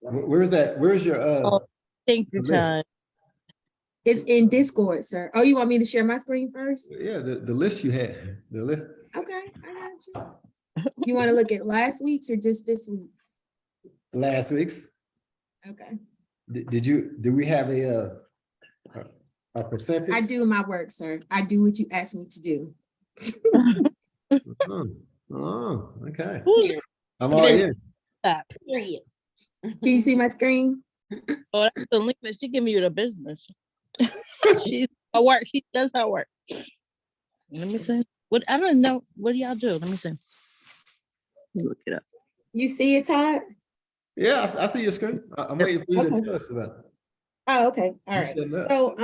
Where's that? Where's your Oh, thank you, the list? Todd. It's in Discord, sir. Oh, you want me to share my screen first? Yeah, the list you had. The list. Okay, I got you. You want to look at last week's or just this week's? Last week's. Okay. Did we have a percentage? I do my work, sir. I do what you asked me to do. Oh, okay. Who's I'm all in. that? Period. Can you see my screen? Oh, that's the link that she gave me the business. She's her work. She does her work. Let me see. What I don't know. What do y'all do? Let me see. Let me look it up. You see it, Todd? Yeah, I see your screen. I'm waiting for you to Okay. tell us about it. Oh, okay. All You right. said that. So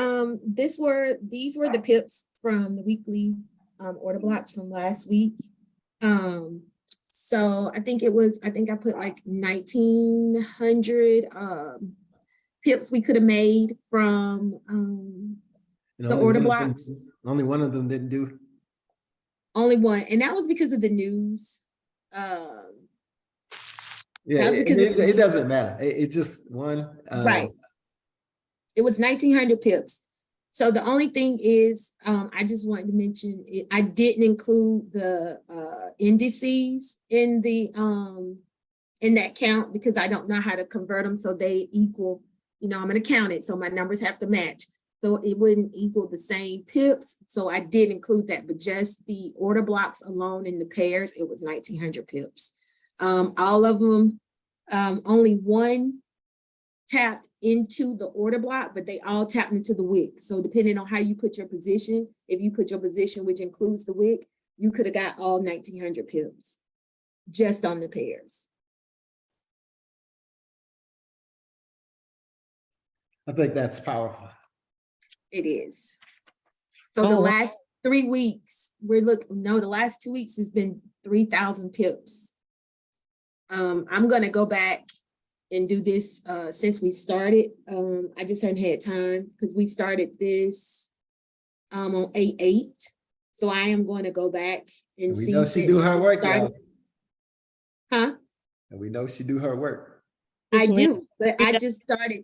these were the pips from the weekly order blocks from last week. So I think I put like 1,900 pips we could have made from And the only order one of them- blocks. Only one of them didn't do. Only one, and that was because of the news. Yeah, That was because of the it news. doesn't matter. It's just one. Right. It was 1,900 pips. So the only thing is, I just wanted to mention, I didn't include the indices in the in that count because I don't know how to convert them so they equal. I'm gonna count it, so my numbers have to match. So it wouldn't equal the same pips. So I did include that, but just the order blocks alone in the pairs, it was 1,900 pips. All of them, only one tapped into the order block, but they all tapped into the wick. So depending on how you put your position, if you put your position, which includes the wick, you could have got all 1,900 pips just on the pairs. I think that's powerful. It is. So the last 3 weeks, the last 2 weeks has been 3,000 pips. I'm gonna go back and do this since we started. I just hadn't had time because we started this on 8/8. So I am going to go back and We see. know she do her work, y'all. Huh? And we know she do her work. I do, but I just started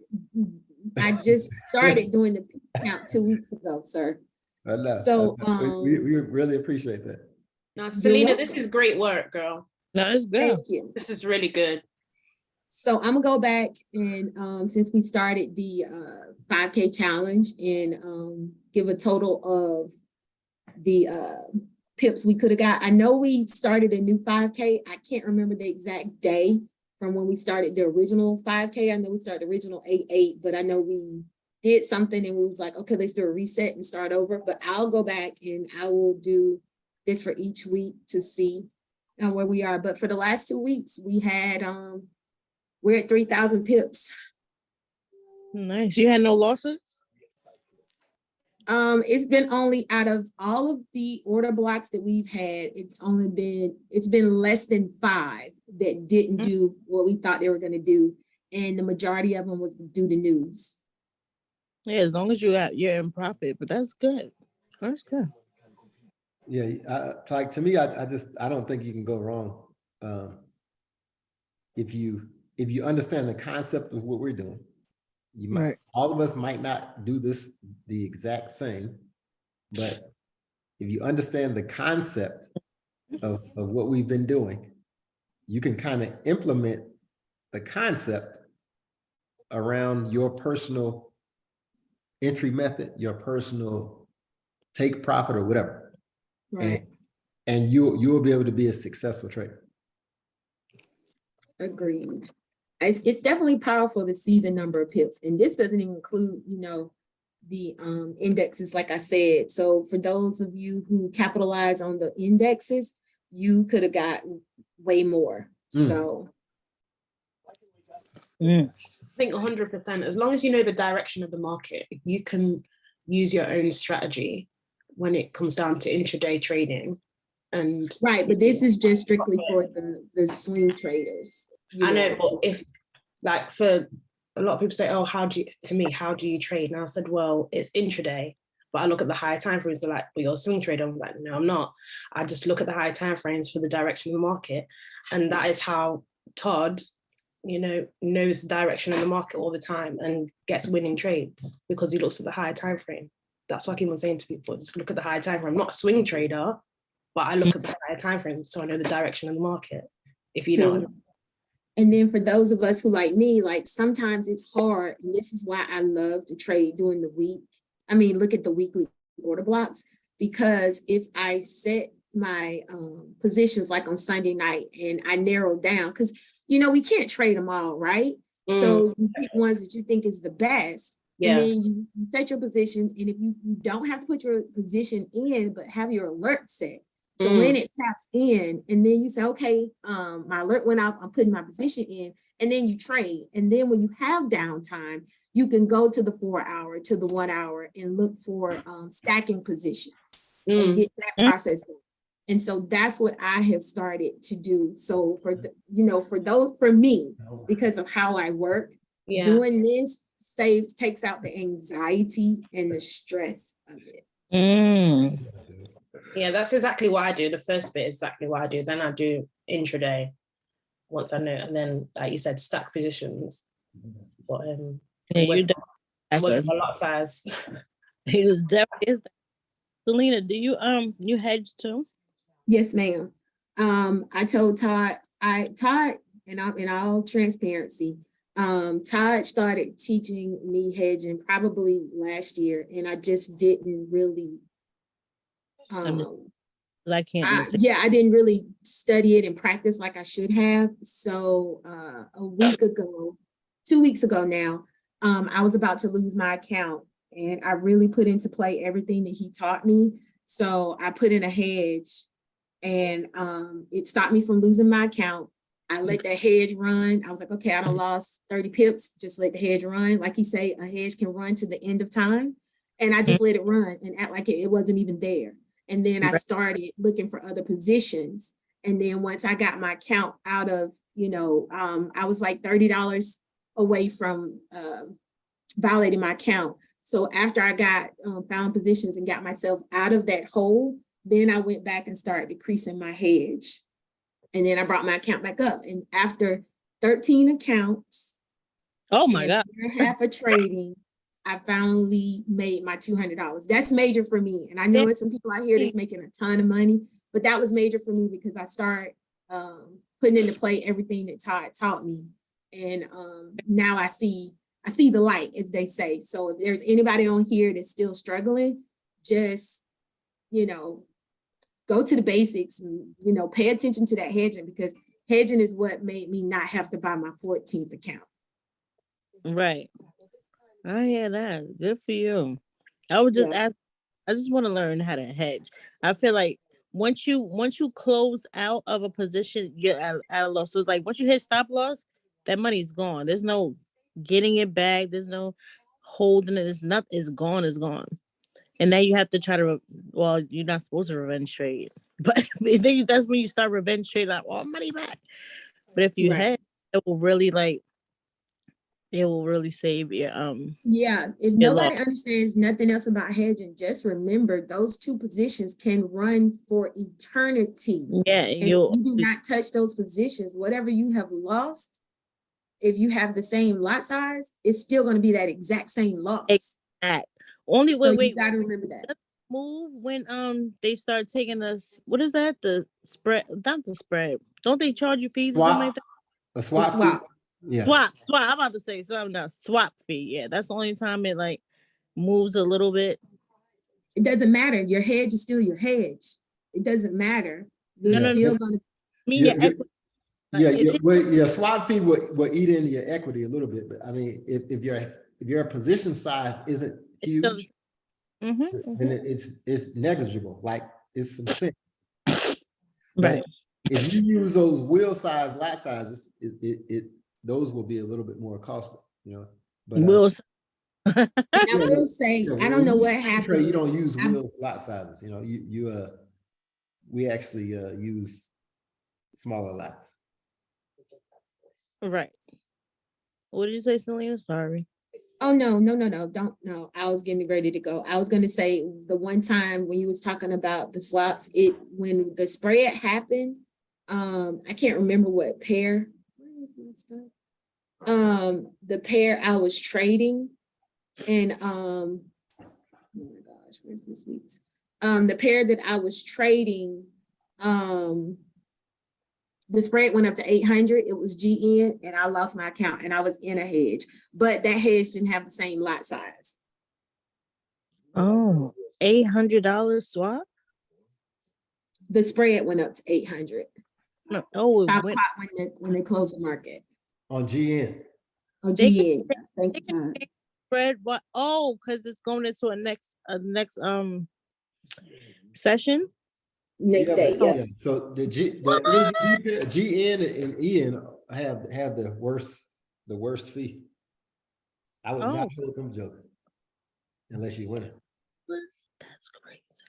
doing the count 2 weeks ago, sir. I know. So we really appreciate that. No, Selena, this is great work, girl. No, it's good. Thank you. This is really good. So I'm gonna go back and since we started the 5K challenge and give a total of the pips we could have got. I know we started a new 5K. I can't remember the exact day from when we started the original 5K. I know we started the original 8/8, but I know we did something and we was like, okay, let's do a reset and start over. But I'll go back and I will do this for each week to see where we are. But for the last 2 weeks, we had we're at 3,000 pips. Nice. You had no losses? It's been only out of all of the order blocks that we've had, it's been less than 5 that didn't do what we thought they were going to do. And the majority of them was due to news. Yeah, as long as you're in profit, but that's good. That's good. Yeah, like to me, I don't think you can go wrong. If you understand the concept of what we're doing, you might, Right. all of us might not do this the exact same, but if you understand the concept of what we've been doing, you can kind of implement the concept around your personal entry method, your personal take profit or whatever. Right. And you'll be able to be a successful trader. Agreed. It's definitely powerful to see the number of pips. And this doesn't even include, the indexes, like I said. So for those of you who capitalize on the indexes, you could have got way more. So I think 100%, as long as you know the direction of the market, you can use your own strategy when it comes down to intraday trading. And right, but this is just strictly for the swing traders. I know, but if like for a lot of people say, oh, how do you trade? And I said, well, it's intraday, but I look at the higher time frames. They're like, well, you're a swing trader. I'm like, no, I'm not. I just look at the higher time frames for the direction of the market. And that is how Todd knows the direction of the market all the time and gets winning trades because he looks at the higher time frame. That's what I keep on saying to people, just look at the higher time frame. I'm not a swing trader, but I look at the higher time frame so I know the direction of the market. If you know what I True. mean. And then for those of us who like me, like sometimes it's hard, and this is why I love to trade during the week. I mean, look at the weekly order blocks, because if I set my positions like on Sunday night and I narrow down, because we can't trade them all, right? So you pick ones that you think is the best, and then you set your positions. And if you don't have to put your position in, but have your alert set. So when it taps in, and then you say, okay, my alert went off, I'm putting my position in, and then you trade. And then when you have downtime, you can go to the 4 hour, to the 1 hour, and look for stacking positions and get that process done. And so that's what I have started to do. So for for me, because of how I work, doing this takes out the anxiety and the stress of it. Yeah, that's exactly what I do. The first bit is exactly what I do. Then I do intraday once I know, and then like you said, stack positions. But with a lot size. He was definitely. Selena, do you hedge too? Yes, ma'am. I told Todd, in all transparency, Todd started teaching me hedging probably last year, and I just didn't really I can't understand. I didn't really study it and practice like I should have. So a week ago, 2 weeks ago now, I was about to lose my account, and I really put into play everything that he taught me. So I put in a hedge, and it stopped me from losing my account. I let that hedge run. I was like, okay, I done lost 30 pips. Just let the hedge run. Like he say, a hedge can run to the end of time. And I just let it run and act like it wasn't even there. And then I started looking for other positions. And then once I got my account out of, I was like $30 away from violating my account. So after I got found positions and got myself out of that hole, then I went back and started decreasing my hedge. And then I brought my account back up. And after 13 accounts, oh my God, half of trading, I finally made my $200. That's major for me. And I know there's some people out here that's making a ton of money, but that was major for me because I started putting into play everything that Todd taught me. And now I see the light, as they say. So if there's anybody on here that's still struggling, just, go to the basics and, pay attention to that hedging, because hedging is what made me not have to buy my 14th account. Right. I hear that. Good for you. I would just ask, I just want to learn how to hedge. I feel like once you close out of a position, you're at a loss. So like once you hit stop loss, that money's gone. There's no getting it back. There's no holding it. It's gone. It's gone. And now you have to try to, you're not supposed to revenge trade. But then that's when you start revenge trade, like, all money back. But if you hedge, it will really save you. If nobody understands nothing else about hedging, just remember those two positions can run for eternity. Yeah, and if you do not touch those positions, whatever you have lost, if you have the same lot size, it's still going to be that exact same loss. Exact. Only way, you got to remember that. Move when they start taking us. What is that? The spread? Not the spread. Don't they charge you fees or something like that? A swap. Swap. Yeah. Swap. I'm about to say something now. Swap fee. Yeah, that's the only time it like moves a little bit. It doesn't matter. Your hedge is still your hedge. It doesn't matter. You're still going to. Your swap fee will eat into your equity a little bit, but I mean, if your position size isn't huge, then it's negligible. Like it's some cents. Right. If you use those wheel size lot sizes, those will be a little bit more costly, But I will say, I don't know what happened. You don't use wheel lot sizes, we actually use smaller lots. Right. What did you say, Selena? Sorry. Oh, no. Don't know. I was getting ready to go. I was going to say the one time when you was talking about the swaps, when the spread happened, I can't remember what pair. Where is my stuff? the pair I was trading and, oh my gosh, where's this week's? The pair that I was trading, the spread went up to 800. It was GN and I lost my account and I was in a hedge, but that hedge didn't have the same lot size. Oh, $800 swap? The spread went up to 800. No, oh, it 5 went. o'clock when they closed the market. On GN. Oh, They can- GN. Thank they you, can Tom. take Spread what? Oh, because it's going into a next session. Next Yeah, day, but- yeah. So the NGD pair, GN and EN have the worst fee. I would not Oh. hold them jokers unless you win it. That's crazy.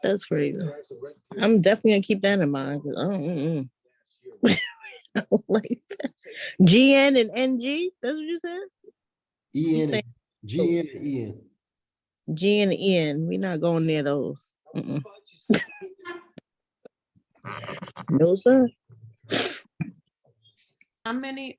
That's crazy. I'm definitely gonna keep that in mind. 'Cause I don't, I don't like that. GN and NG. That's what you said. EN, stay GN close. and EN. G and N. We're not going near those. No, sir. How many,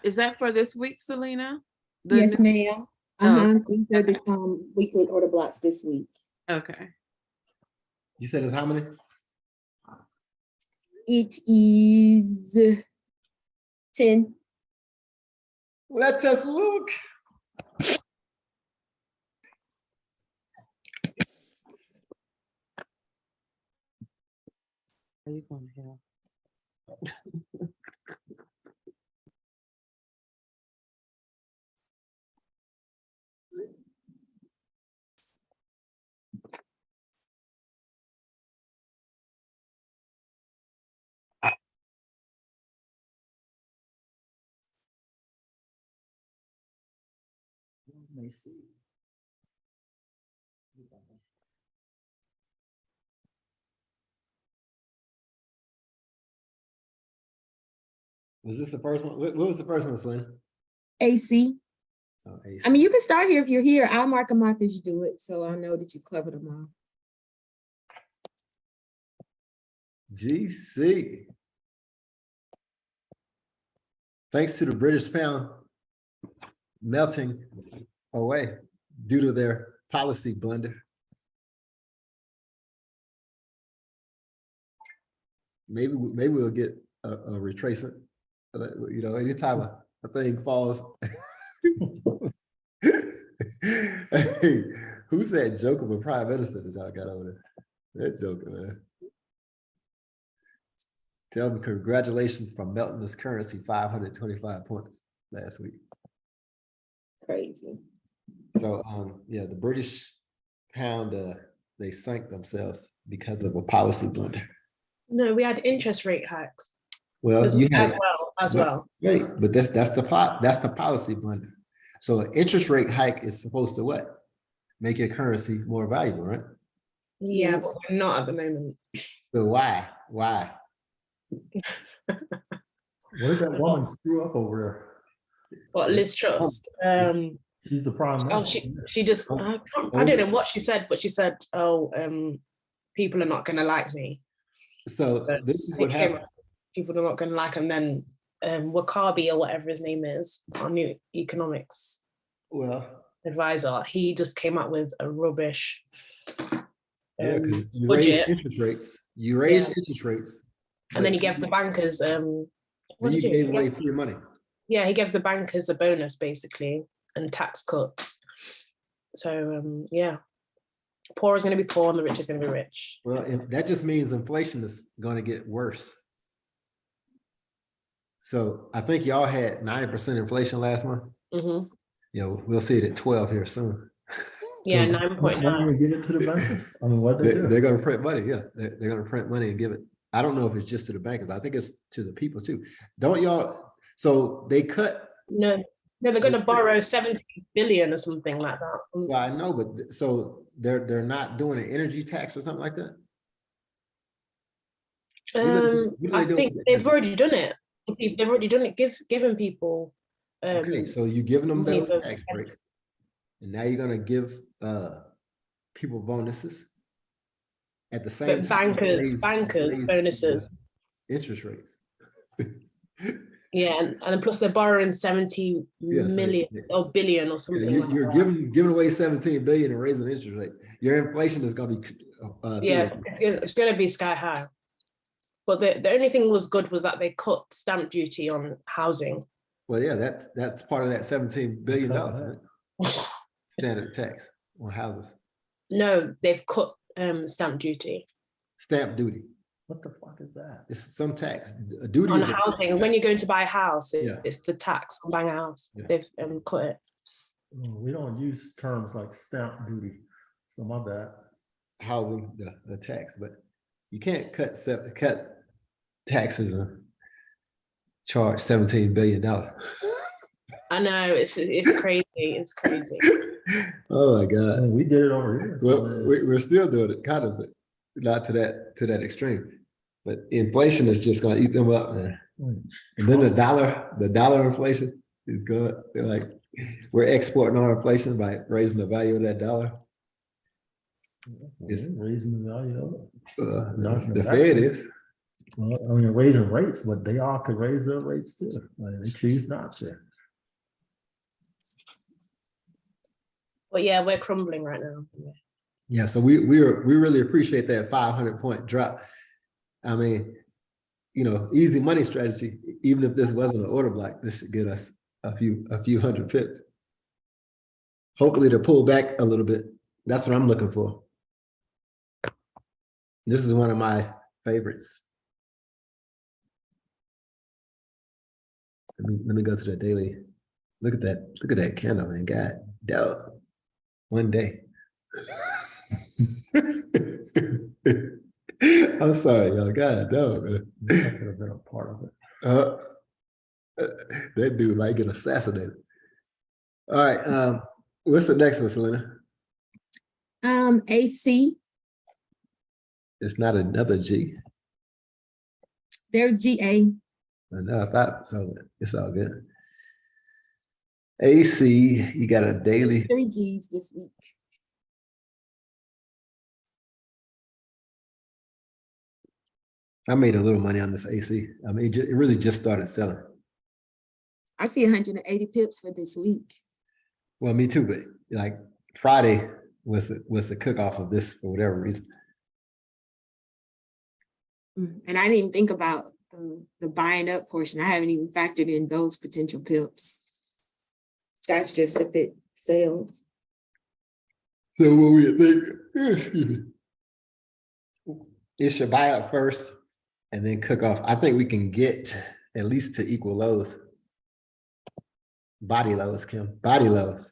is that for this week, Selena? The Yes, new- ma'am. Oh, These are the weekly order blocks this week. Okay. You said it's how many? It is 10. Let us look. Are you going to help? Let me see. Was this the first one? What was the first one, Selena? AC. Oh, I mean, you can start here if you're here. I'll mark them off as you do it, so I know that you covered them all. GC. Thanks to the British pound melting away due to their policy blunder. Maybe we'll get a retracement. You know, anytime a thing falls. Hey, who's that joke of a prime minister that y'all got over there? That joker, man. Tell them congratulations for melting this currency 525 points last week. Crazy. So yeah, the British pound they sank themselves because of a policy blunder. No, we had interest rate hikes Well, as you well, had as well. right, but that's the policy blunder. So an interest rate hike is supposed to what? Make your currency more valuable, right? Yeah, but we're not at the moment. So why? Why? Where did that woman screw up over What Liz Trust? there? She's the prime Oh, minister. she just I don't know what she said, but she said, "Oh, people are not going to like me." So this is I what think it came happened. up, people are not going to like, and then Wakabi or whatever his name is, our new economics Well, advisor, he just came up with a rubbish. yeah, because you raise budget, interest rates. You raise Yeah. interest rates. and then he but gave the bankers. What then you did he gave do? away free money. Yeah, he gave the bankers a bonus basically and tax cuts. So yeah, poor is going to be poor and the rich is going to be rich. Well, if that just means inflation is going to get worse. So I think y'all had 9% inflation last month. Hmm. You know, we'll see it at 12 here soon. Yeah, So 9.9. When do we give it to the bankers? I mean, what they do? They're going to print money. Yeah, they're going to print money and give it. I don't know if it's just to the bankers. I think it's to the people too. Don't y'all? So they cut. No, they're going to borrow 70 billion or something like that. Well, I know, but so they're not doing an energy tax or something like that. What I do they do think with they've it? already done it. They've already done it. Giving people. Okay, so you're giving them money those for- tax breaks, and now you're gonna give people bonuses. at the same But time. bankers, bonuses. Interest rates. Yeah, and then plus they're borrowing 70 Yeah, so, million yeah. or billion or Yeah, something you're like you're that. giving away 17 billion and raising interest rate. Your inflation is gonna be Yeah, theoretical. it's going to be sky high. But the only thing was good was that they cut stamp duty on housing. Well, yeah, that's part of that $17 billion, Cover right? Standard tax on houses, No, they've cut stamp duty stamp duty. What the fuck is that? It's some tax. A duty on is a- housing. When you're going to buy a house, Yeah. it's the tax on buying a house. Yeah. They've cut it. We don't use terms like stamp duty, so my bad. housing, the tax, but you can't cut taxes and charge $17 billion. I know it's crazy. It's crazy. Oh my I God. mean, we did it over here. Well, we're still doing it, kind of, but not to that extreme. But inflation is just gonna eat them up, man. And then the dollar inflation is good. They're like, we're exporting our inflation by raising the value of that dollar. It's raising the value of it. Nothing The about Fed it. is. Well, I mean, raising rates, but they all could raise their rates too. I mean, they choose not to. But yeah, we're crumbling right now. Yeah, so we really appreciate that 500-point drop. I mean, easy money strategy. Even if this wasn't an order block, this should get us a few hundred pips. Hopefully to pull back a little bit. That's what I'm looking for. This is one of my favorites. Let me go to the daily. Look at that candle, man. God, dog. One day. I'm sorry, y'all. God, dog, man. That could have been a part of it. That dude might get assassinated. All right. What's the next one, Selena? AC, It's not another G. there's GA. I know, I thought so. It's all good. AC, you got a daily. 3 Gs this week. I made a little money on this AC. I mean, it really just started selling. I see 180 pips for this week. Well, me too, but like Friday was the cook off of this for whatever reason. And I didn't even think about the buying up portion. I haven't even factored in those potential pips. That's just if it sells. So what we think, excuse me, it should buy up first and then cook off. I think we can get at least to equal lows. Body lows, Kim, body lows.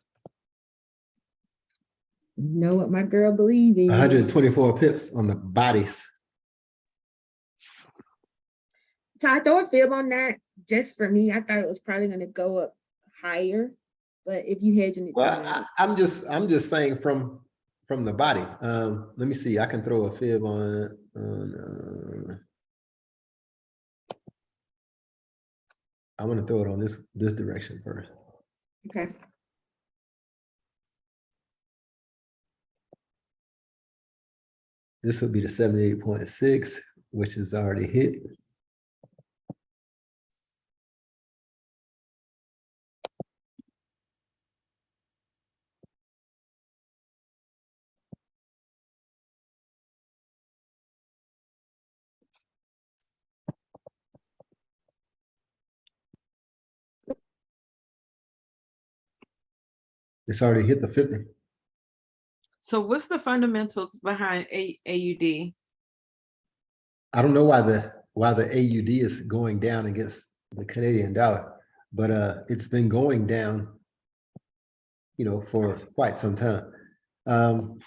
You know what my girl believe in. 124 pips on the bodies. So I throw a fib on that just for me. I thought it was probably going to go up higher, but if you hedging it, Well, I'm just saying from the body. Let me see. I can throw a fib on. I'm gonna throw it on this direction first. okay. This would be the 78.6, which is already hit. It's already hit the 50. So what's the fundamentals behind AUD? I don't know why the AUD is going down against the Canadian dollar, but it's been going down, for quite some time. And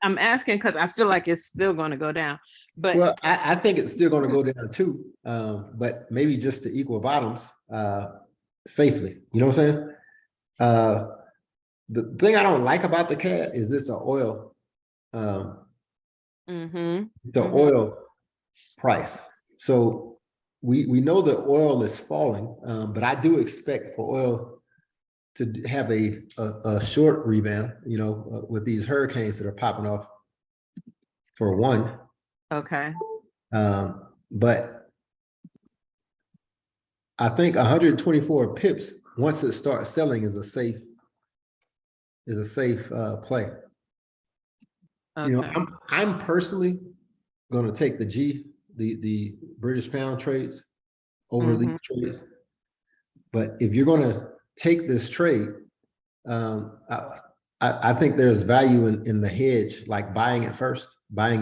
I'm asking because I feel like it's still going to go down. But well, I think it's still going to go down too, but maybe just to equal bottoms safely. You know what I'm saying? The thing I don't like about the CAD is this oil. The oil price. So we know the oil is falling, but I do expect for oil to have a short rebound, with these hurricanes that are popping off for one. Okay. But I think 124 pips, once it starts selling, is a safe play. You know, Okay. I'm personally gonna take the British pound trades over these trades. But if you're gonna take this trade, I think there's value in the hedge, like buying it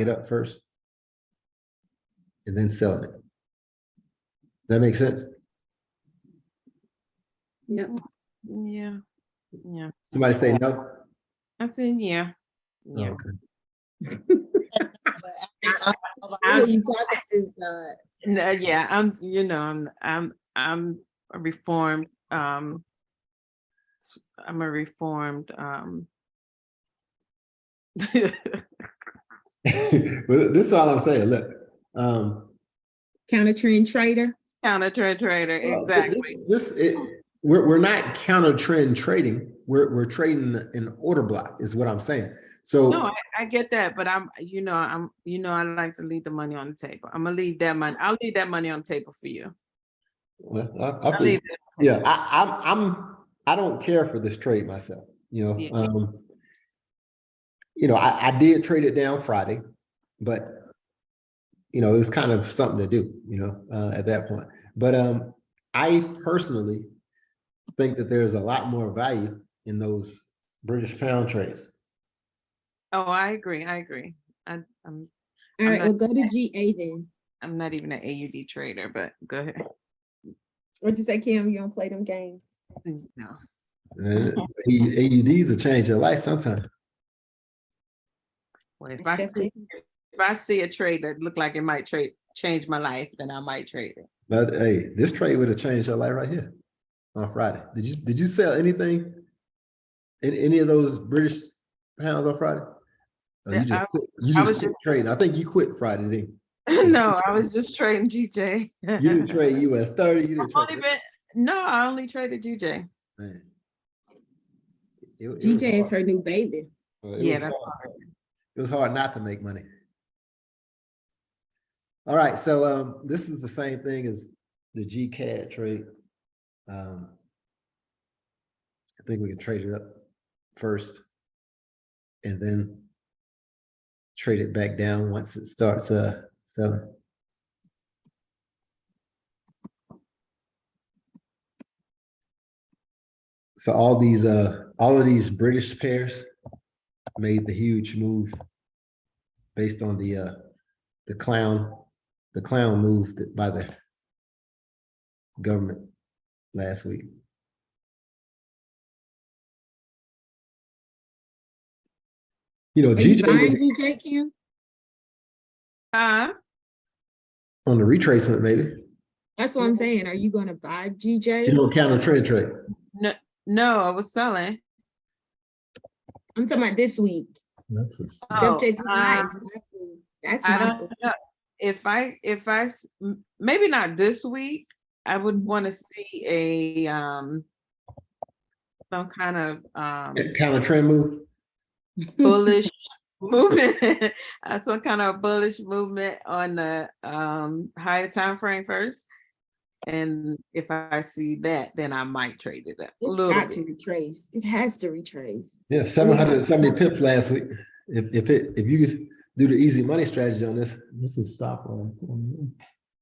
up first, and then selling it. That makes sense? Yep. Yeah. Yeah. Somebody say no? I said, yeah. Oh, Yeah. okay. Who you talking to, God? No, yeah, I'm a reformed, I'm a reformed, But this is all I'm saying, look. Counter trend trader. counter trader, Well, exactly. We're not counter trend trading. We're trading an order block, is what I'm saying. So No, I get that, but I like to leave the money on the table. I'm gonna leave that money. I'll leave that money on the table for you. well, I'll leave it. yeah, I don't care for this trade myself. Yeah. I did trade it down Friday, but it was kind of something to do, at that point. But I personally think that there's a lot more value in those British pound trades. Oh, I agree. I'm All right, not- well, go to GA then. I'm not even an AUD trader, but go ahead. What'd you say, Kim? You don't play them games? No. AUDs will change your life sometimes. Well, if I I definitely- see a trade that looked like it might change my life, then I might trade it. But hey, this trade would have changed your life right here on Friday. Did you sell anything in any of those British pounds on Friday? Oh, you just quit. You I just was quit trading. I think you quit Friday, didn't No, I was just trading GJ. you? You didn't trade US 30. You didn't trade. No, I only traded GJ. Man. It was GJ is hard. her new baby. It Yeah, was that's hard. It was hard not to make money. All right, so this is the same thing as the GCAD trade. I think we can trade it up first and then trade it back down once it starts selling. So all of these British pairs made the huge move based on the clown move by the government last week. Are you GJ buying was GJ, Kim? Huh? on the retracement, maybe. That's what I'm saying. Are you gonna buy You GJ? don't count on trade. No, I was selling. I'm talking about this week. That's a, WJ nice. That's I my don't know. If I maybe not this week, I would want to see a some kind of Counter trend move. bullish movement, some kind of bullish movement on the higher time frame first. And if I see that, then I might trade it up a It's little got bit. to retrace. It has to retrace. Yeah, 770 pips last week. If you do the easy money strategy on this, this is stop line.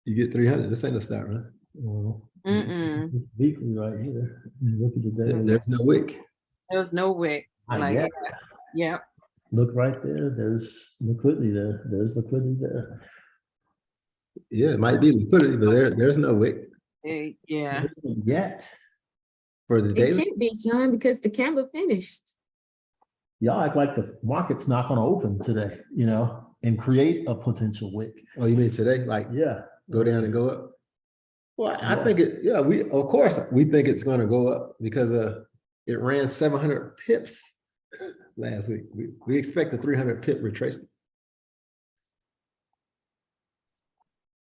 you get 300. This ain't a stop, right? Well, Mm-mm. it's weekly right here. You look at the daily. There's no wick. There's no wick. Not Like, yet. yeah. Look right there. There's liquidity there. There's liquidity there. Yeah, it might be liquidity, but there's no wick Yeah. There isn't yet. for the It daily. can't be, John, because the candle finished. Y'all act like the market's not going to open today, and create a potential wick. Oh, you mean today? Like Yeah. go down and go up? Well, I think Yes. we of course we think it's going to go up because it ran 700 pips last week. We expect a 300 pip retracement.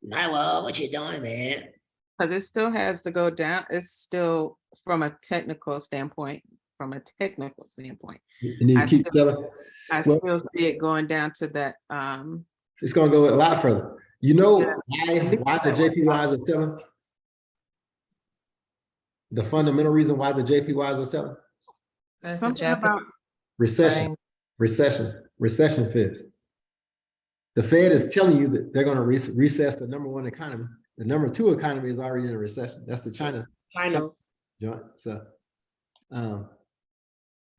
Well, what you doing, man? Because it still has to go down. It's still from a technical standpoint, from a technical standpoint. It needs I to keep still- selling. I Well- still see it going down to that, It's gonna go a lot further. You know Yeah. why the JPYs are selling? The fundamental reason why the JPYs are selling? That's the something Japanese about, Recession, buying. recession fears. The Fed is telling you that they're gonna recess the number one economy. The number two economy is already in a recession. That's the China China. joint. So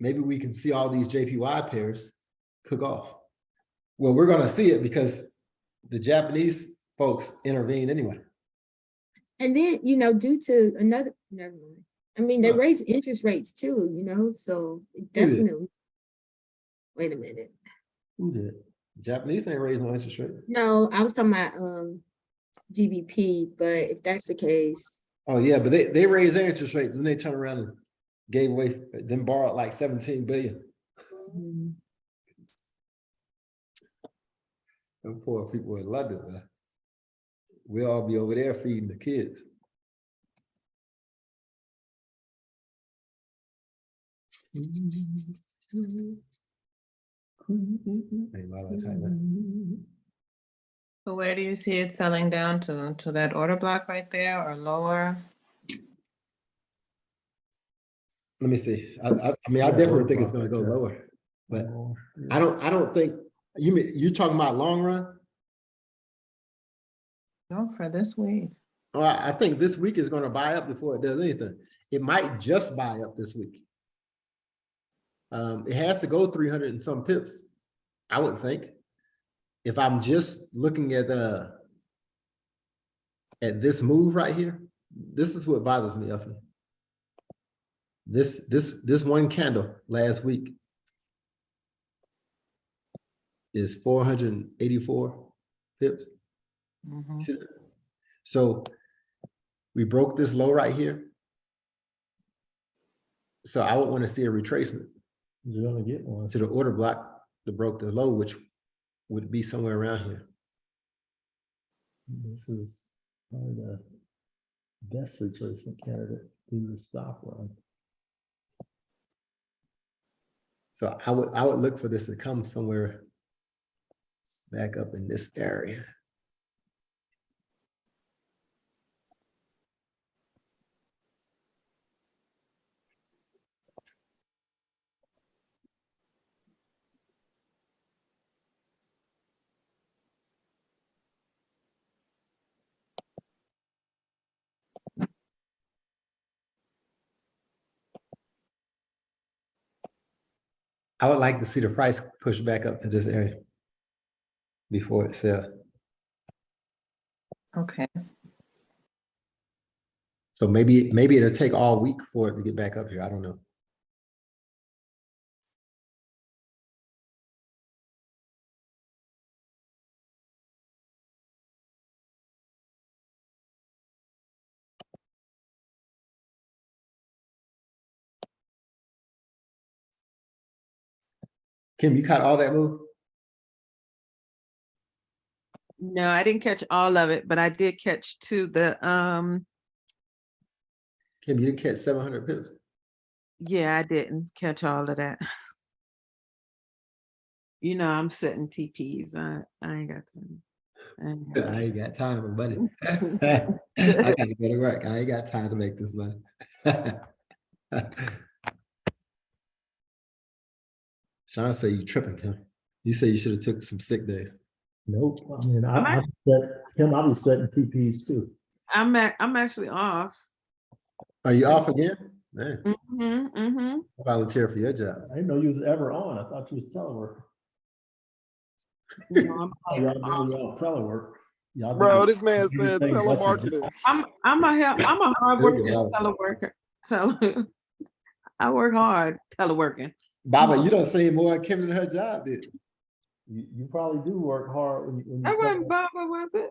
maybe we can see all these JPY pairs cook off. Well, we're gonna see it because the Japanese folks intervene anyway. And then, you know, due to another, never mind. I mean, they What? raise interest rates too, you know, so it did? definitely. Wait a minute. Who did? Japanese ain't raising no interest rate. No, I was talking about GBP, but if that's the case, Oh, yeah, but they raised their interest rates and they turned around and gave away, then borrowed like 17 billion. mm, Them poor people in London, man. We'll all be over there feeding the kids. Ain't a lot of time left. So where do you see it selling down to that order block right there or lower? Let me see. I mean, I definitely think it's gonna go lower, but I don't think, you're talking about long run? No, for this week. Well, I think this week is gonna buy up before it does anything. It might just buy up this week. It has to go 300 and some pips, I would think. If I'm just looking at this move right here, this is what bothers me, Effie. This one candle last week is 484 pips. Mhm. See that? So we broke this low right here. So I would want to see a retracement You're gonna get one. to the order block that broke the low, which would be somewhere around here. This is probably the best retracement candidate through the stop run. So I would look for this to come somewhere back up in this area. I would like to see the price push back up to this area before it sells. Okay. So maybe it'll take all week for it to get back up here. I don't know. Kim, you caught all that move? no, I didn't catch all of it, but I did catch the, Kim, you didn't catch 700 pips? yeah, I didn't catch all of that. You know, I'm setting TPs. I ain't got time. I ain't got I ain't got time, buddy. I gotta go to work. I ain't got time to make this money. Sean said you tripping, Kim. You say you should have took some sick days. Nope, I mean, Am I- I'll be setting TPs too. I'm actually off. Are you off again? Man, Mm-hmm. volunteer for your job. I didn't know you was ever on. I thought you was telework. No, Oh, y'all doing y'all telework. Y'all Bro, doing this man said everything but your telemarketing. I'm a hard Look at working Baba. teleworker. I work hard teleworking. Baba, you don't say more Kim than her job did. You probably do work hard when you. That wasn't Baba, was it?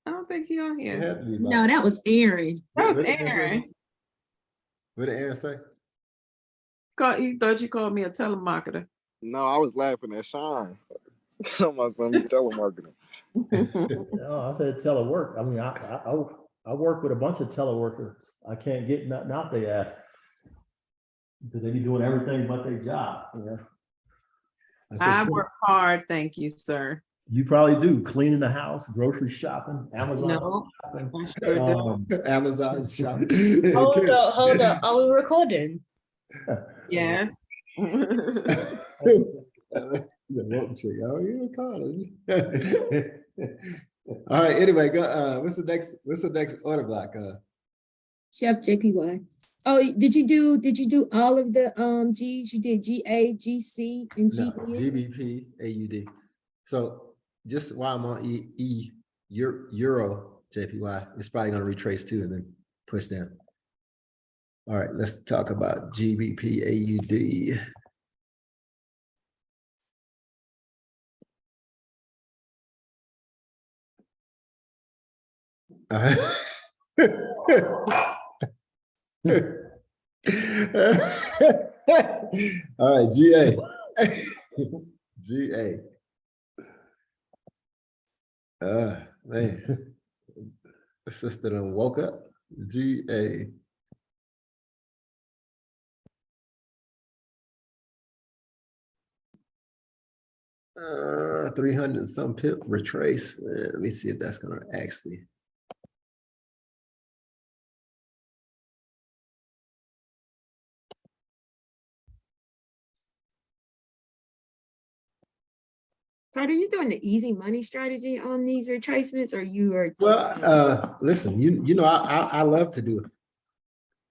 I don't think he on It here. had to be no, Baba. that was Aaron. That was What did Aaron say? Aaron. What did Aaron say? He thought you called me a telemarketer. No, I was laughing at Sean. I'm my son, telemarketing. No, I said telework. I mean, I work with a bunch of teleworkers. I can't get nothing out they ask. Because they be doing everything but their job. Yeah. I work hard, thank you, sir. You probably do, cleaning the house, grocery shopping, Amazon No, shopping. I sure do. Amazon shop. Hold up. Are we recording? Yes. The rope chick. Oh, you recording. All right, anyway, go, what's the next order block? Chef JPY. Oh, did you do all of the Gs? You did GA, GC, and No, GN? GBP, AUD. So just while I'm on Euro JPY, it's probably gonna retrace too and then push down. All right, let's talk about GBP, AUD. All right, GA. GA. Man. The sister done woke up. GA. Uh, 300 some pip retrace. Let me see if that's gonna actually. So are you doing the easy money strategy on these retracements, or you are? Well, listen, you know, I love to do it.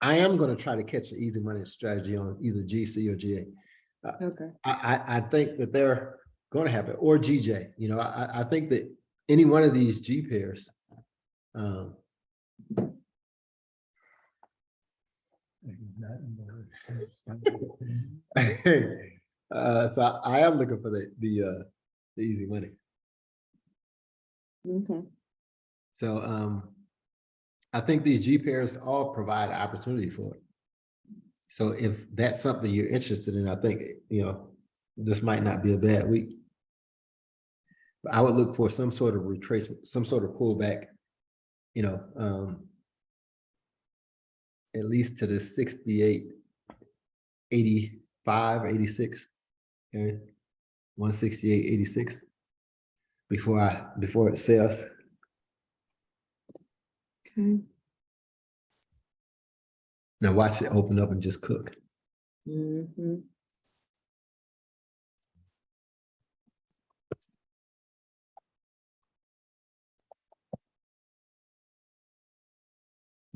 I am going to try to catch the easy money strategy on either GC or GA. Okay. I think that they're going to happen, or GJ. You know, I think that any one of these G pairs. So I am looking for the easy money. Okay. So I think these G pairs all provide opportunity for it. So if that's something you're interested in, I think, you know, this might not be a bad week. But I would look for some sort of retracement, some sort of pullback, you know, at least to the 68, 85, 86 area, 168, 86 before it sells. Okay. Now watch it open up and just cook. Mhm.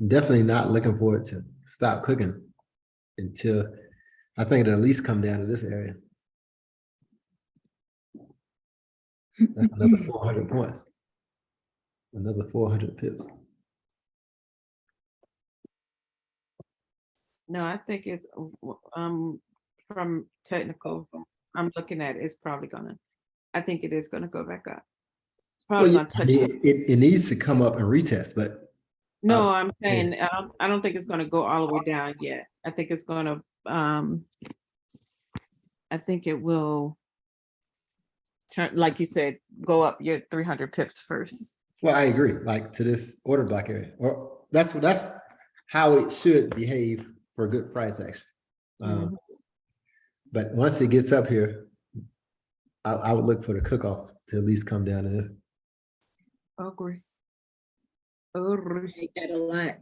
Definitely not looking for it to stop cooking until I think it'll at least come down to this area. That's another 400 points. Another 400 pips. No, I think it's from technical, I'm looking at it's probably gonna, I think it is gonna go back up. It's probably Well, gonna yeah, I touch. mean, it needs to come up and retest, but No, I'm saying, I don't think it's gonna go all the way down yet. I think it's gonna, I think it will turn, like you said, go up your 300 pips first. well, I agree, like to this order block area, or that's how it should behave for a good price action. Mhm. But once it gets up here, I would look for the cook-off to at least come down to there. Agree. I like that a lot.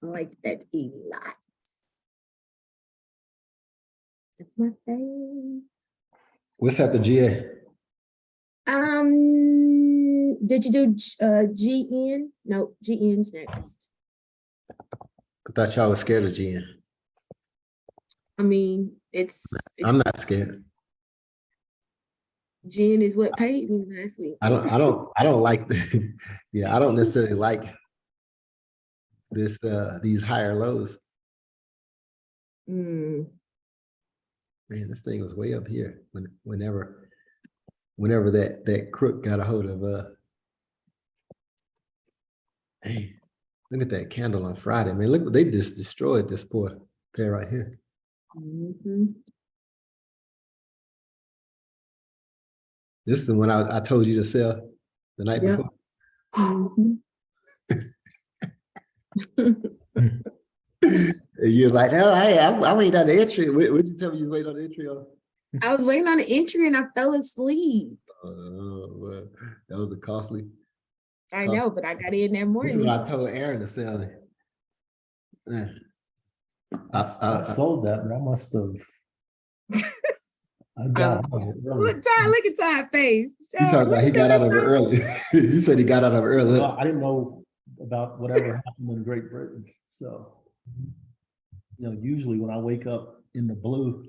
I like that a lot. That's my thing. What's at the GA? Did you do GN? No, GN's next. I thought y'all was scared of GN. I mean, I'm not scared. GN is what paid me last week. I don't like yeah, I don't necessarily like this these higher lows. Mm, Man, this thing was way up here whenever that crook got a hold of hey, look at that candle on Friday, man. Look what they just destroyed, this poor pair right here. mhm. This is the one I told you to sell the night Yep. before. Mhm. You're like, oh, hey, I waiting on the entry. What'd you tell me you wait on the entry on? I was waiting on the entry and I fell asleep. Well, that was a costly. I know, but I got in that This is morning. what I told Aaron to sell it. I sold that, but I must have. I got out of it early. Look at Todd face. He talked about he got out of it early. He said he got out of it early. Well, I didn't know about whatever happened in Great Britain, so. Usually when I wake up in the blue.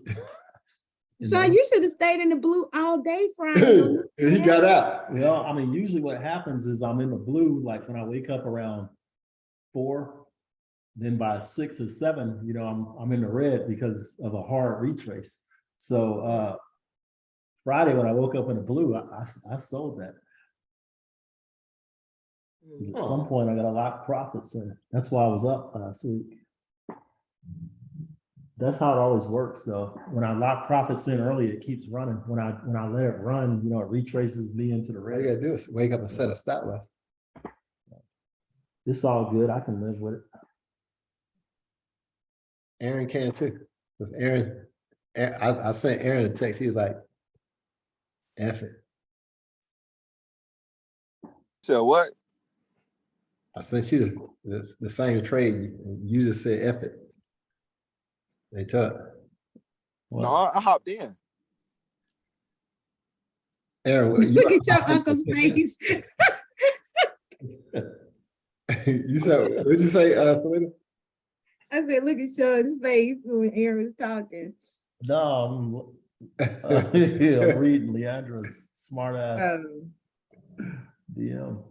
Sean, you should have stayed in the blue all day Friday. He got out. Well, I mean, usually what happens is I'm in the blue, like when I wake up around 4, then by 6 or 7, I'm in the red because of a hard retrace. So Friday when I woke up in the blue, I sold that. At some point I got a lot of profits, and that's why I was up last week. That's how it always works, though. When I lock profits in early, it keeps running. When I let it run, it retraces me into the All you red. gotta do is wake up and set a stop loss. It's all good. I can live with it. Aaron can too. Because I sent Aaron a text. He's like, F it. So what? I sent you the same trade. You just said F it. They took. No, I hopped in. Aaron, Look at your uncle's face. You said, what'd you say, Selena? I said, look at Sean's face when Aaron was talking. No, I'm reading Leandra's smart ass DM.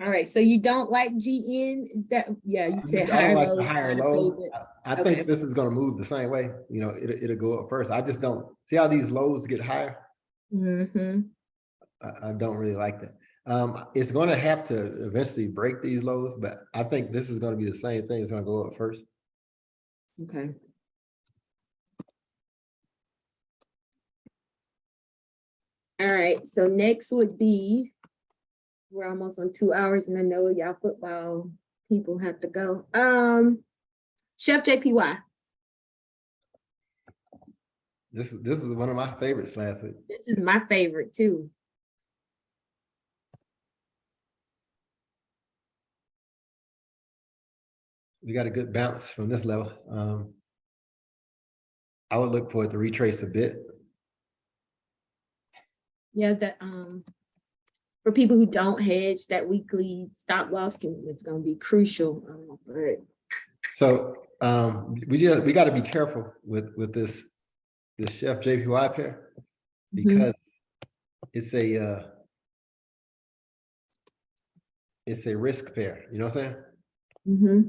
All right, so you don't like GN? You said I higher don't like low. the higher not a low. favorite. I Okay. think this is gonna move the same way. It'll go up first. I just don't see how these lows get higher. Mm-hmm. I don't really like that. It's gonna have to eventually break these lows, but I think this is gonna be the same thing. It's gonna go up first. Okay. All right, so next would be, we're almost on 2 hours and I know y'all football people have to go. Chef JPY. This is one of my favorites last week. This is my favorite too. We got a good bounce from this level. I would look for it to retrace a bit. Yeah, for people who don't hedge, that weekly stop loss it's gonna be crucial. But So we got to be careful with this Chef JPY pair because it's a risk pair. You know what I'm saying? mm-hmm.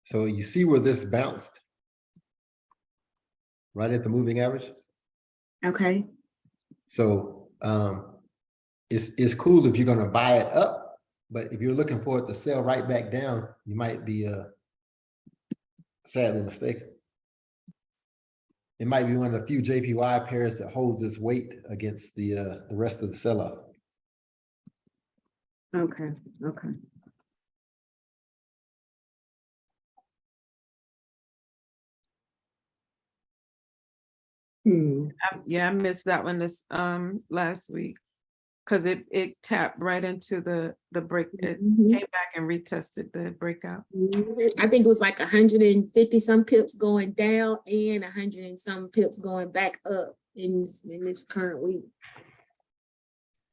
So you see where this bounced right at the moving averages. Okay. So it's cool if you're gonna buy it up, but if you're looking for it to sell right back down, you might be sadly mistaken. It might be one of the few JPY pairs that holds its weight against the rest of the sell-off. Okay. Okay. I missed that one this last week because it tapped right into the break. It came back and retested the breakout. I think it was like 150 some pips going down and 100 and some pips going back up in this current week.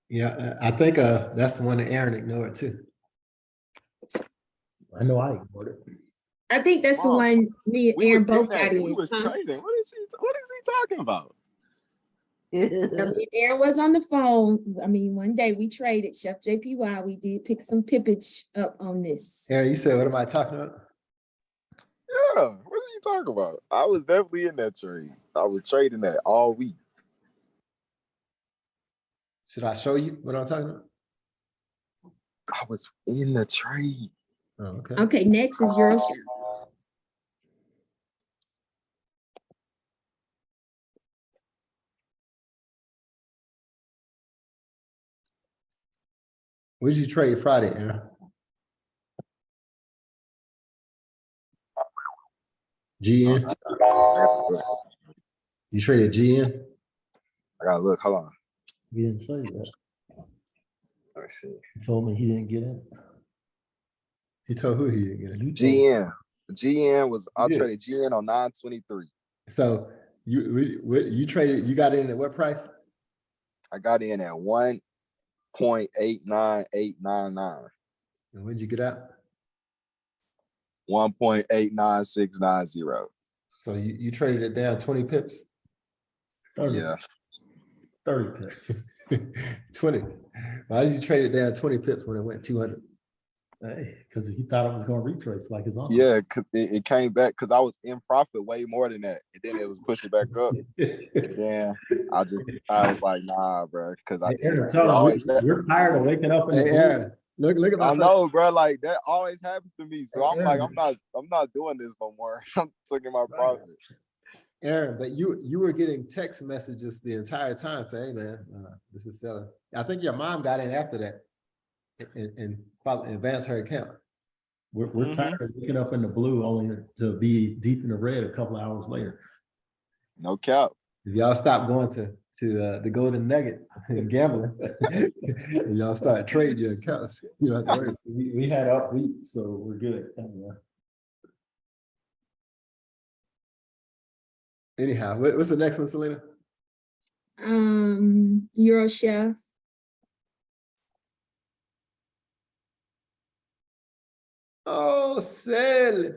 Yeah, I think that's the one that Aaron ignored too. I know I ignored it. I think that's the one me and Aaron both got in. We was trading. What is he talking about? Me and Aaron was on the phone. I mean, one day we traded Chef JPY. We did pick some pippage up on this. Aaron, you said, what am I talking about? Yeah, what are you talking about? I was definitely in that trade. I was trading that all week. Should I show you what I'm talking about? I was in the trade. Oh, okay. Okay, next is Euro Chef. What did you trade Friday, Aaron? GN? You traded GN? I gotta look. Hold on. We didn't trade that. Let me see. He told me he didn't get in. He told who he didn't get it. You told me. GN. GN was I Yeah. traded GN on 923. So you traded, you got in at what price? I got in at 1.89899. And when'd you get out? 1.89690. So you traded it down 20 pips? 30, Yeah. 30 pips. 20. Why did you trade it down 20 pips when it went 200? Hey, because he thought it was gonna retrace like his own. Yeah, because it came back because I was in profit way more than that. And then it was pushing back up. Yeah. I was like, nah, bro. Because I Hey, Aaron, tell him we're tired of waking up in the Hey, blue. Aaron, look at my I know, bro. Like that always happens to me. So I'm like, Aaron. I'm not doing this no more. I'm taking my profit. Aaron, but you were getting text messages the entire time saying, hey man, this is selling. I think your mom got in after that and advanced her account. We're tired of waking up in the blue only to be deep in the red a couple of hours later. No cap. If y'all stop going to the Golden Nugget and gambling, and y'all start trading your accounts, you don't have to worry. We had up week, so we're good. Anyhow, what's the next one, Selena? Euro Chef. Oh, sell.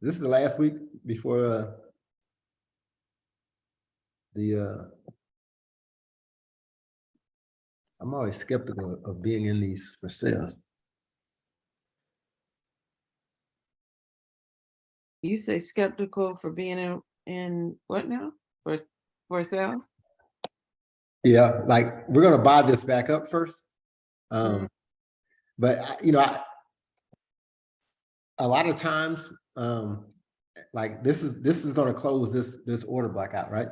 This is the last week before I'm always skeptical of being in these for sales. You say skeptical for being in what now? For sale? Yeah, like we're gonna buy this back up first. But you know, a lot of times, like this is gonna close this order block out, right?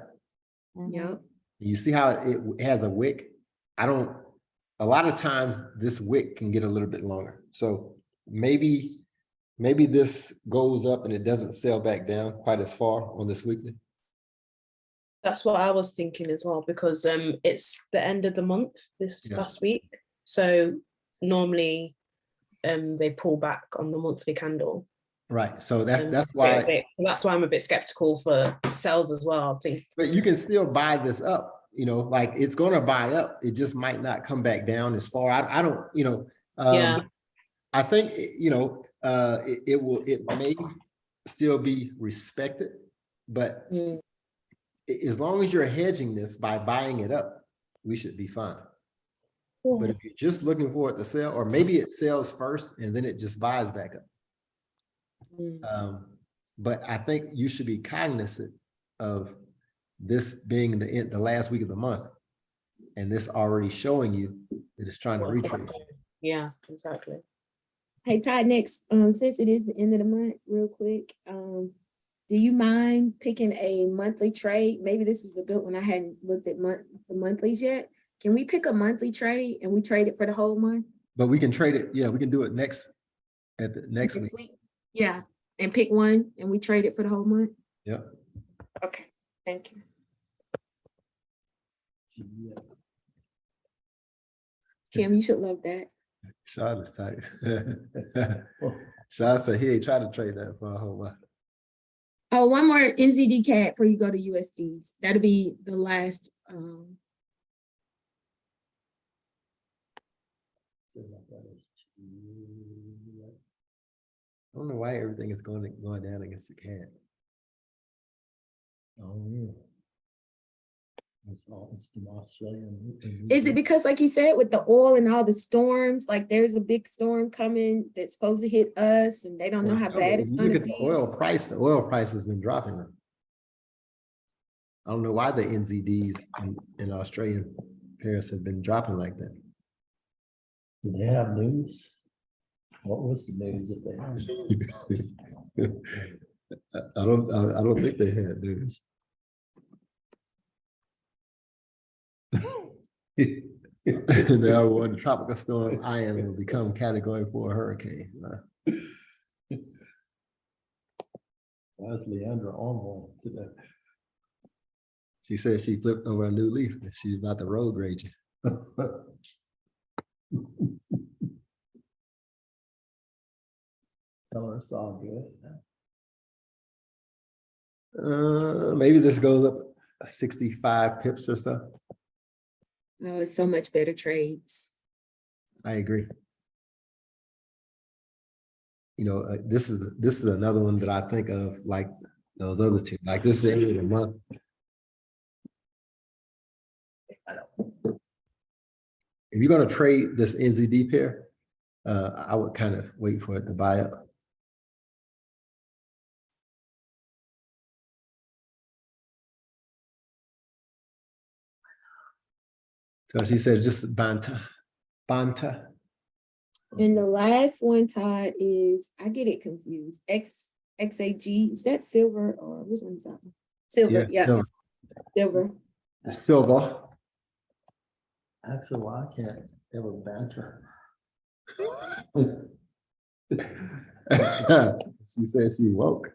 Yep. You see how it has a wick? A lot of times this wick can get a little bit longer. So maybe this goes up and it doesn't sell back down quite as far on this weekly. That's what I was thinking as well, because it's the end of the month this last week. So normally they pull back on the monthly candle. Right. So that's why I'm a bit skeptical for sales as well. I think. But you can still buy this up, you know, like it's gonna buy up. It just might not come back down as far. I don't, you know, I think, you know, it may still be respected, but as long as you're hedging this by buying it up, we should be fine. But if you're just looking for it to sell, or maybe it sells first and then it just buys back up. But I think you should be cognizant of this being the last week of the month, and this already showing you that it's trying to retrace. Yeah, exactly. Hey, Todd, next, since it is the end of the month, real quick, do you mind picking a monthly trade? Maybe this is a good one. I hadn't looked at the monthlies yet. Can we pick a monthly trade and we trade it for the whole month? But we can trade it. Yeah, we can do it next week. Week. Yeah, and pick one and we trade it for the whole month. Yep. Okay, thank you. Kim, you should love that. Sean said he ain't trying to trade that for a whole month. Oh, one more NZD CAD before you go to USDs. That'll be the last. I don't know why everything is going down against the CAD. Oh, yeah. It's the Australian. Is it because, like you said, with the oil and all the storms, like there's a big storm coming that's supposed to hit us, and they don't know how bad it's going to be? The oil price has been dropping. I don't know why the NZDs in Australian pairs have been dropping like that. Do they have news? What was the news that they had? I don't think they had news. Now one tropical storm Ian will become category 4 hurricane. That's Leandra on today. She said she flipped over a new leaf and she's about to road rage. Tell her it's all good. Maybe this goes up 65 pips or so. No, it's so much better trades. I agree. You know, this is another one that I think of like those other two. Like this is the end of the month. If you're gonna trade this NZD pair, I would kind of wait for it to buy up. So she said just Banta. And the last one, Todd, is, I get it confused. XAG, is that silver or which one is that? Silver, yeah, silver. Silver. Actually, why I can't ever banter. She said she woke.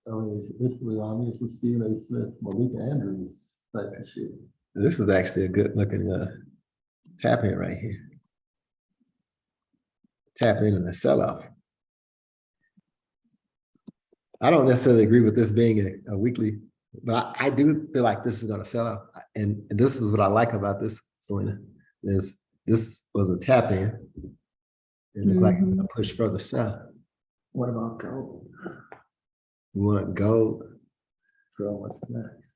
So this was obviously Stephen A. Smith, Malika Andrews type of shit. This is actually a good looking tap in right here. Tap in and a sell off. I don't necessarily agree with this being a weekly, but I do feel like this is going to sell off. And this is what I like about this, Selena, is this was a tap in. It looked like a push further south. What about gold? You want gold? Girl, what's next?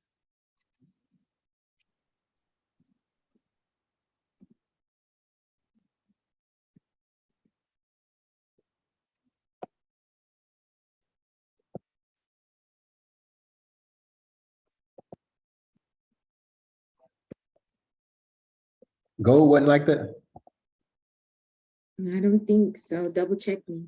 Gold wasn't like that. I don't think so. Double check me.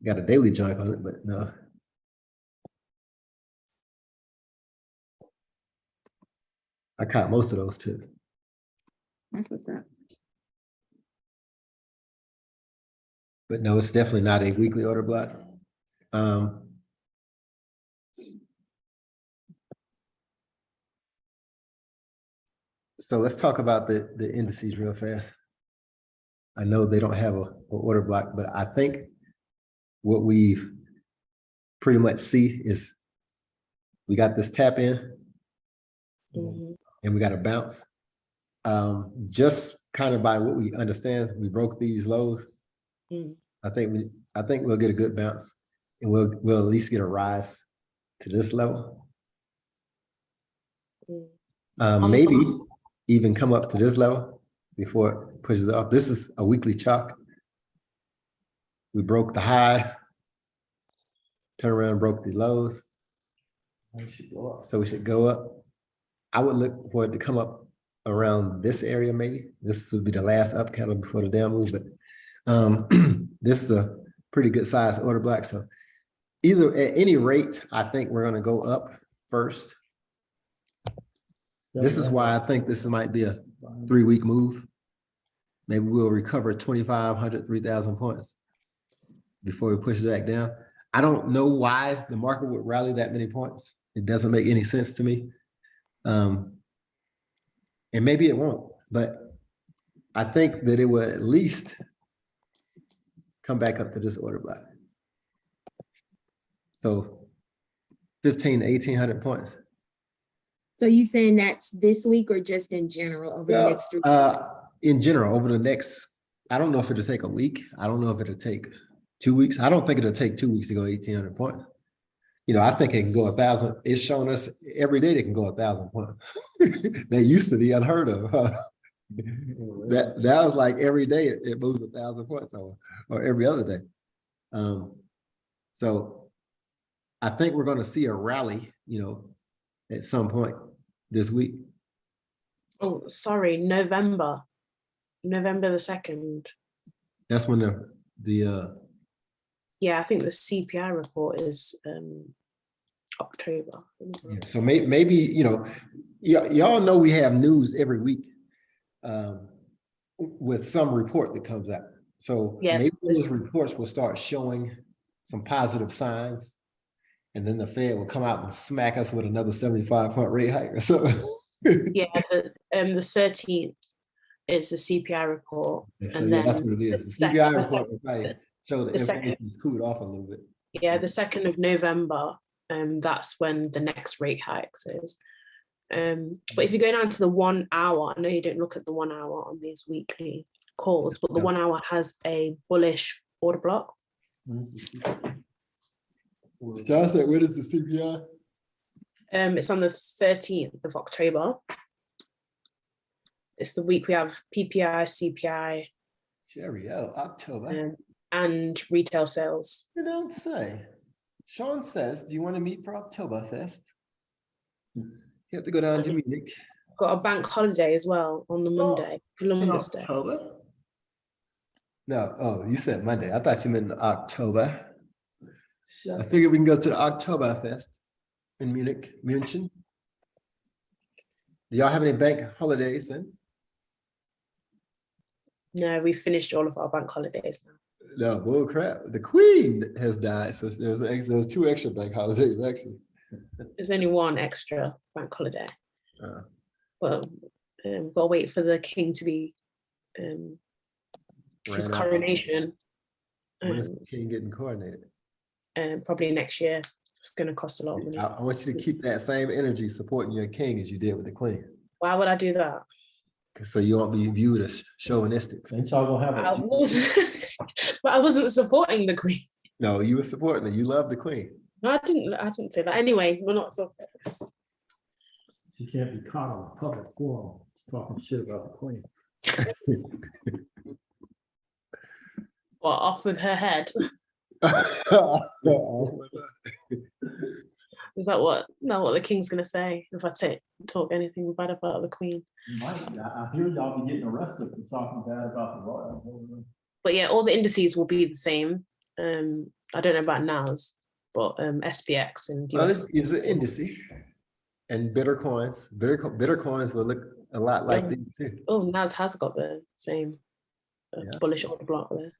Got a daily junk on it, but no. I caught most of those pips. That's what's up. But no, it's definitely not a weekly order block. So let's talk about the indices real fast. I know they don't have a order block, but I think what we pretty much see is we got this tap in and we got a bounce. Just kind of by what we understand, we broke these lows. I think we'll get a good bounce and we'll at least get a rise to this level. Maybe even come up to this level before it pushes off. This is a weekly chalk. We broke the high, turn around, broke the lows. So we should go up. I would look for it to come up around this area maybe. This would be the last up candle before the down move, but this is a pretty good size order block. So either at any rate, I think we're gonna go up first. This is why I think this might be a 3-week move. Maybe we'll recover 2,500, 3,000 points before we push it back down. I don't know why the market would rally that many points. It doesn't make any sense to me. And maybe it won't, but I think that it will at least come back up to this order block. So 1,500 to 1,800 points. So you saying that's this week or just in general over the next 3 weeks? In general, over the next, I don't know if it'll take a week. I don't know if it'll take 2 weeks. I don't think it'll take 2 weeks to go 1,800 points. You know, I think it can go 1,000. It's showing us every day they can go 1,000 points. That used to be unheard of. That was like every day it moves 1,000 points or every other day. So I think we're going to see a rally, you know, at some point this week. Oh, sorry, November the 2nd. That's when the Yeah, I think the CPI report is October. yeah, so maybe, you know, y'all know we have news every week with some report that comes out. So Yes, maybe those this- reports will start showing some positive signs. And then the Fed will come out and smack us with another 75-point rate hike or something. Yeah, the 13th is the CPI report. So, And yeah, then that's what it is. the The sec- CPI the report sec- will probably show the the second- inflation is cooled off a little bit. Yeah, the 2nd of November, that's when the next rate hikes is. But if you go down to the 1 hour, I know you don't look at the 1 hour on these weekly calls, but the No. 1 hour has a bullish order block. John said, what is the CPI? It's on the 13th of October. It's the week we have PPI, CPI, Sherry, October. and retail sales. You don't say. Sean says, do you want to meet for Oktoberfest? You have to go down to Munich. Got a bank holiday as well on the Monday, Columbus Day. October? No, oh, you said Monday. I thought you meant October. I figured we can go to the Oktoberfest in Munich, München. Do y'all have any bank holidays then? No, we finished all of our bank holidays now. No, bull crap. The Queen has died, so there's 2 extra bank holidays actually. There's only one extra bank holiday. Uh. Well, gotta wait for the king to be his Ran out. coronation. When is the king getting coordinated? Probably next year. It's gonna cost a lot of money. I want you to keep that same energy supporting your king as you did with the Queen. Why would I do that? So you won't be viewed as chauvinistic. Ain't y'all gonna have I a, wasn't, but I wasn't supporting the queen. No, you were supporting her. You love the Queen. No, I didn't say that. Anyway, we're not supporting this. you can't be caught on a public forum talking shit about the Queen. Or off with her head. Is that what the king's gonna say if I talk anything bad about the queen? I hear y'all be getting arrested for talking bad about the royals. But yeah, all the indices will be the same. I don't know about NAS, but SPX and Well, US. this is an indice. And bitter coins. Bitter coins will look a lot like Yeah. these too. Oh, NAS has got the same Yeah. bullish order block there.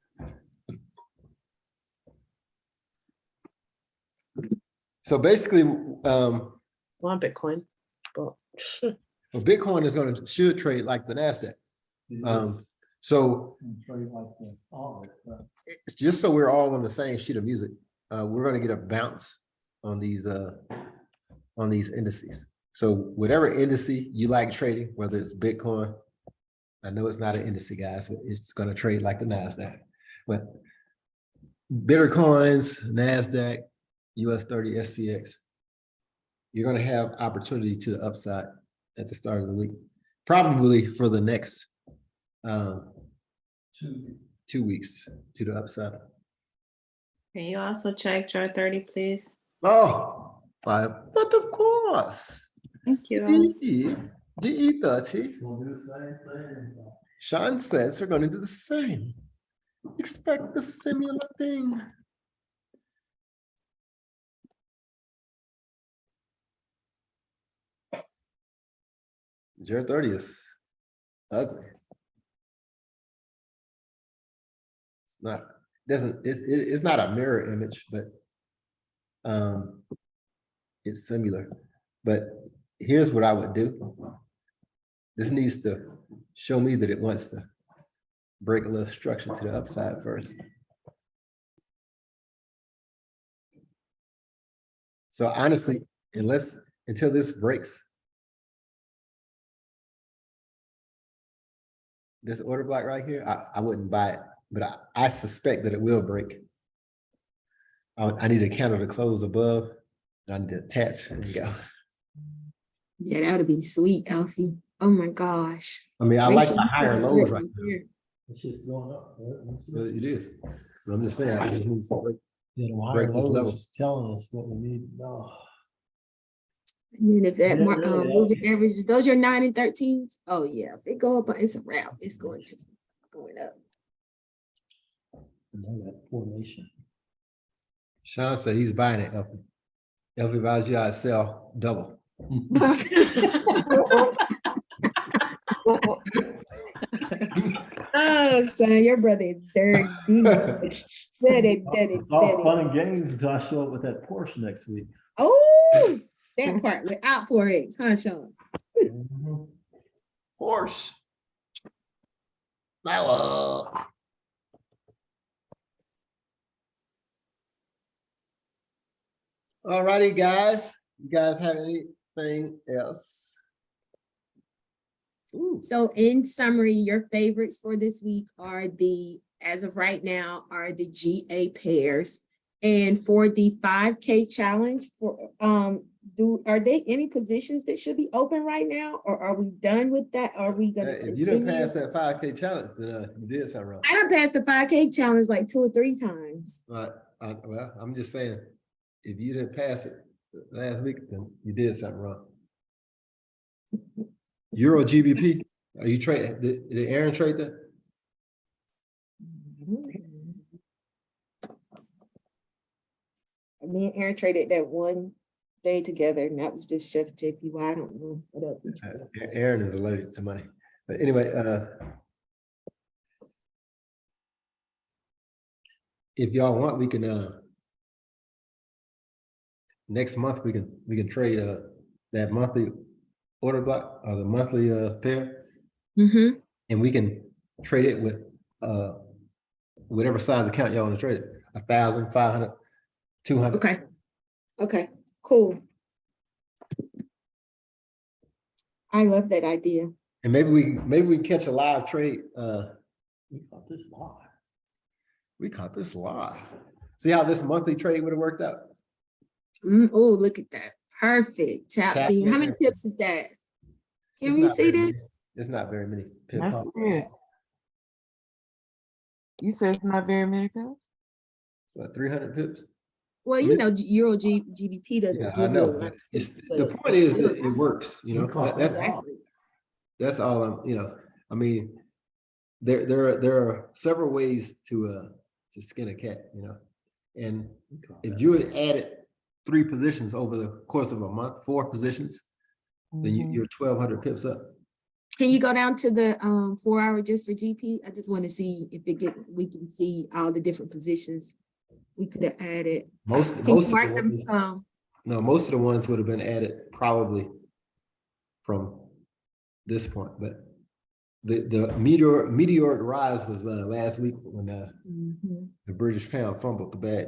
So basically, One Bitcoin, but well, Bitcoin should trade like the NASDAQ. So it's just so we're all on the same sheet of music. We're going to get a bounce on these indices. So whatever indice you like trading, whether it's Bitcoin, I know it's not an indice, guys, but it's going to trade like the NASDAQ. But bitter coins, NASDAQ, US 30, SPX, you're going to have opportunity to the upside at the start of the week, probably for the next 2 weeks to the upside. Can you also check chart 30, please? Oh, but of course. Thank you. DE30. Sean says we're going to do the same. Expect the similar thing. Jared 30 is ugly. It's not, it's not a mirror image, but it's similar. But here's what I would do. This needs to show me that it wants to break a little structure to the upside first. So honestly, until this breaks this order block right here, I wouldn't buy it, but I suspect that it will break. I need a candle to close above, and I need to attach and go. Yeah, that would be sweet, Alfie. Oh my gosh. I mean, I Make like sure the you higher put lows it right in now. here. The shit's going up. But it is. But I'm just saying, I just need to break. Yeah, the Break higher this lows level. is telling us what we need to know. And then if that Yeah, more really, moving averages, those are 9 and 13s. Oh yeah, if it go up, it's a wrap. It's going to going up. I know that formation. Sean said he's buying it. If buys you, I sell double. Oh, son, your brother is dirty. Dirty, dirty, It's all dirty. fun and games until I show up with that Porsche next week. Oh, that part without Forex, huh, Sean? Horse. All righty, guys. You guys have anything else? Ooh. So in summary, your favorites for this week are as of right now, are the GA pairs. And for the 5K challenge, are there any positions that should be open right now? Or are we done with that? Are we gonna If you didn't continue? pass that 5K challenge, then you did something wrong. I done passed the 5K challenge like 2 or 3 times. Well, I'm just saying, if you didn't pass it last week, then you did something wrong. Euro GBP, are you trading? Did Aaron trade that? Me and Aaron traded that one day together, and that was just Chef JPY. I don't know what else. we traded. Aaron is allergic to money. But anyway, if y'all want, we can next month we can trade that monthly order block or the monthly pair, Mhm. and we can trade it with whatever size account y'all want to trade it. 1,000, 500, 200. Okay. Okay, cool. I love that idea. And maybe we can catch a live trade. We caught this live. We caught this live. See how this monthly trade would have worked out? Oh, look at that. Perfect. Tap Tap in. How in many there. pips is that? Can It's we not see very many. this? It's not very many pips. That's it. You said it's not very many pills? What, 300 pips? Well, you know, GBP doesn't Yeah, I give you a know. lot. But of it's, pips, the but point is still that it not. works, you know. We caught That's that. that's all I mean, there are several ways to skin a cat, you know. And if you had added 3 positions over the course of a month, 4 positions, then Mhm. you're 1,200 pips up. Can you go down to the 4 hour just for GP? I just want to see if we can see all the different positions we could have added. Most Can you of the mark them? ones, no, most of the ones would have been added probably from this point, but the meteoric rise was last week when Mhm. the British pound fumbled the bag.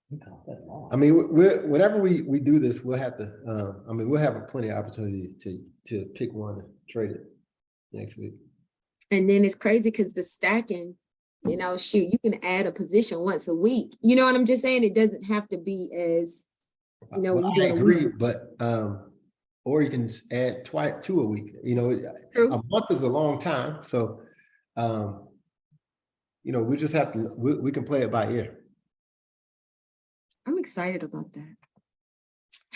We caught that live. I mean, whenever we do this, we'll have to. I mean, we'll have plenty of opportunity to pick one and trade it next week. And then it's crazy because the stacking, you know, shoot, you can add a position once a week. You know what I'm just saying? It doesn't have to be as, you know, Well, when I you're doing a agree, week. but or you can add 2 a week. You know, True. a month is a long time, so you know, we just have to. We can play it by ear. I'm excited about that.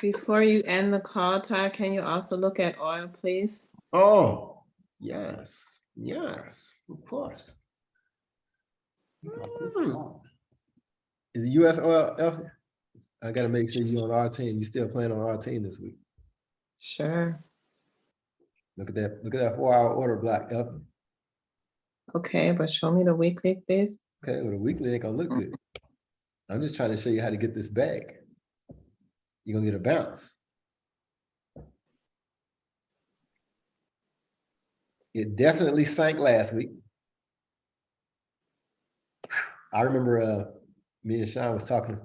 Before you end the call, Todd, can you also look at oil, please? Oh, yes, of course. We caught this Hmm. live. Is it US oil? Elfie? I gotta make sure you're on our team. You still playing on our team this week. Sure. Look at that. Look at that 4-hour order block. Elfie. Okay, but show me the weekly, please. Okay, well, the weekly ain't gonna look good. I'm just trying to show you how to get this bag. You're gonna get a bounce. It definitely sank last week. I remember me and Sean was talking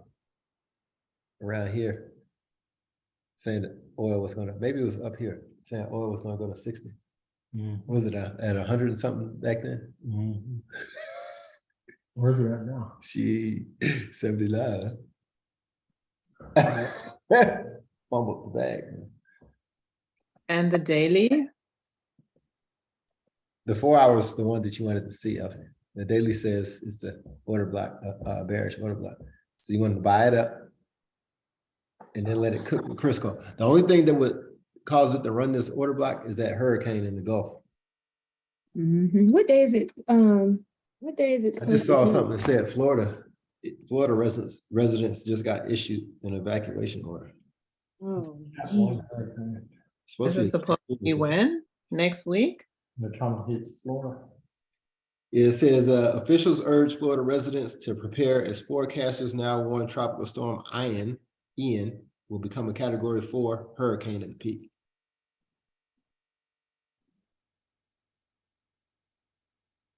around here saying that oil was gonna, maybe it was up here, saying oil was gonna go to 60. Mhm. Was it at 100 and something back then? Mhm. Where's it at now? She 79. Fumbled the bag. And the daily? The 4 hours, the one that you wanted to see of it. The daily says it's the order block, bearish order block. So you want to buy it up and then let it cook with Crisco. The only thing that would cause it to run this order block is that hurricane in the Gulf. What day is it? What day is it? I just supposed saw to be? something that said Florida residents just got issued an evacuation order. Oh, That man. one hurricane, Is it supposed to be when? Next week? they're trying to hit Florida. It says officials urge Florida residents to prepare as forecasters now warn tropical storm Ian will become a Category 4 hurricane at the peak.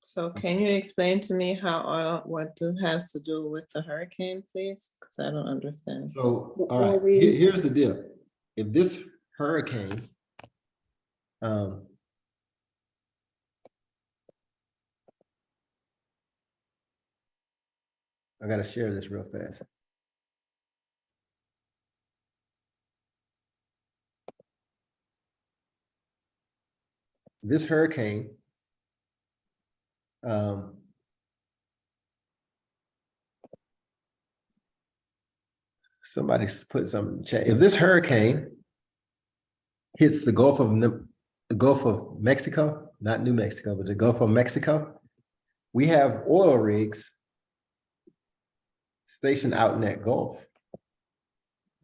So can you explain to me how what this has to do with the hurricane, please? Because I don't understand. So, The all right, oil rig. here's the deal. If this hurricane, I gotta share this real fast. This hurricane, somebody's put something in the chat. If this hurricane hits the Gulf of Mexico, not New Mexico, but the Gulf of Mexico, we have oil rigs stationed out in that Gulf.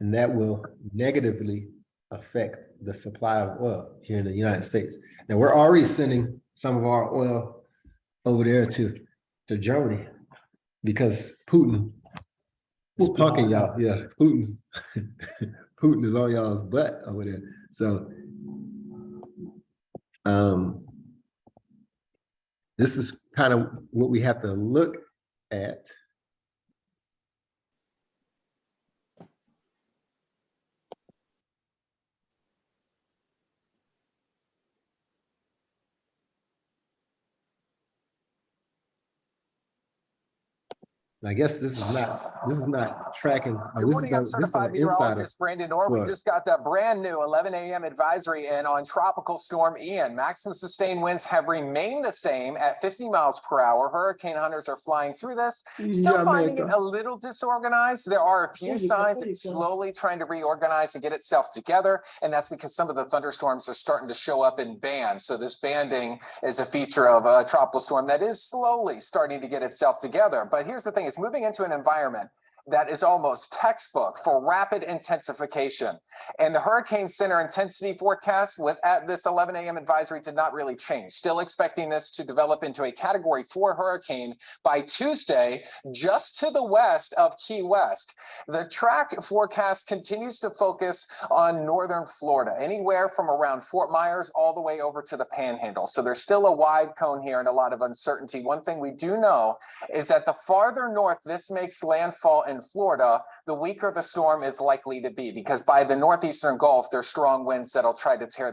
And that will negatively affect the supply of oil here in the United States. Now, we're already sending some of our oil over there to Germany because Putin is punking y'all. Yeah, Putin is on y'all's butt over there. So this is kind of what we have to look at. I guess this is not tracking. Good morning, I'm certified meteorologist Brandon Orr. We just got that brand new 11 a.m. advisory in on Tropical Storm Ian. Maximum sustained winds have remained the same at 50 miles per hour. Hurricane hunters are flying through this. Still finding it a little disorganized. There are a few signs it's slowly trying to reorganize and get itself together. And that's because some of the thunderstorms are starting to show up in bands. So this banding is a feature of a tropical storm that is slowly starting to get itself together. But here's the thing. It's moving into an environment that is almost textbook for rapid intensification. And the Hurricane Center intensity forecast at this 11 a.m. advisory did not really change. Still expecting this to develop into a Category 4 hurricane by Tuesday, just to the west of Key West. The track forecast continues to focus on northern Florida, anywhere from around Fort Myers all the way over to the Panhandle. So there's still a wide cone here and a lot of uncertainty. One thing we do know is that the farther north this makes landfall in Florida, the weaker the storm is likely to be, because by the northeastern Gulf, there's strong winds that'll try to tear